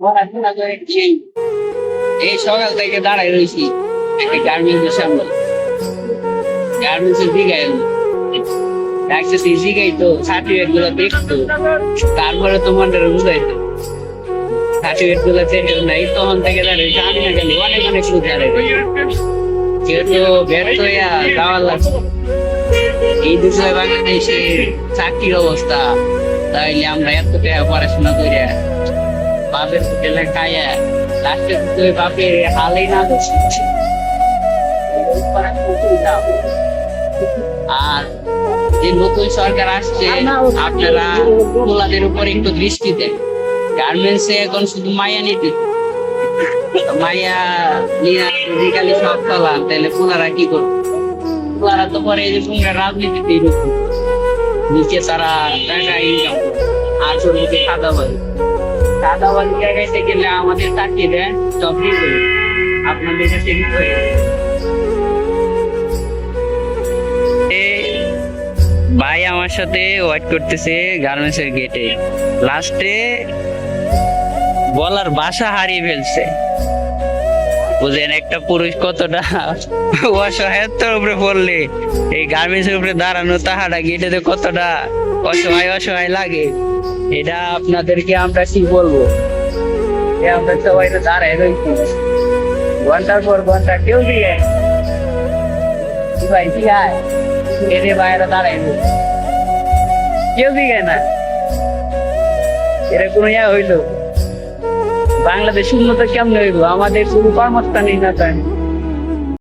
পড়াশোনা করে এই সকাল থেকে দাঁড়াই রয়েছি একটা গার্মেন্টসের সামনে। গার্মেন্টসের দিকে ডাক্তার জিগাই তো সার্টিফিকেট গুলো দেখতো, তারপরে তোমাদের বুঝাইতো সার্টিফিকেট গুলো চেঞ্জ নাই। তখন থেকে দাঁড়িয়েছে আমি না গেলে অনেক অনেক সুদ যেহেতু ব্যর্থ হইয়া যাওয়ার লাগছে। এই বিষয়ে বাংলাদেশে চাকরির অবস্থা, তাইলে আমরা এত টাকা পড়াশোনা করে বাপের হোটেলে খাইয়া লাস্টে বাপের হালেই না করছি। আর যে নতুন সরকার আসছে আপনারা পোলাদের উপর একটু দৃষ্টি দেন। গার্মেন্টসে এখন শুধু মায়া নিতে, মায়া নিয়ে সব চলান, তাহলে পোলারা কি করবে? পোলারা তো পরে এই যে তোমরা রাজনীতিতে নিচে তারা টাকা ইনকাম করে, আর শরীরকে সাদাবাজি জায়গাতে গেলে আমাদের তাকিয়ে দেন সব দিয়ে আপনাদের কাছে ভাই আমার সাথে ওয়েট করতেছে গার্মেন্টস এর গেটে। লাস্টে বলার ভাষা হারিয়ে ফেলছে। বুঝেন একটা পুরুষ কতটা অসহায়তার উপরে পড়লে এই গার্মেন্টস এর উপরে দাঁড়ানো তাহারা গেটে কতটা অসহায় লাগে, এটা আপনাদেরকে আমরা কি বলবো। আমরা সবাই তো দাঁড়ায় রয়েছি ঘন্টার পর ঘন্টা, কেউ দিয়ে ভাই কি হয় এদের বাইরে দাঁড়ায় কেউ দিকে না। এরা কোনো হইলো বাংলাদেশ উন্নত কেমন হইব? আমাদের শুধু কর্মস্থানই না তাই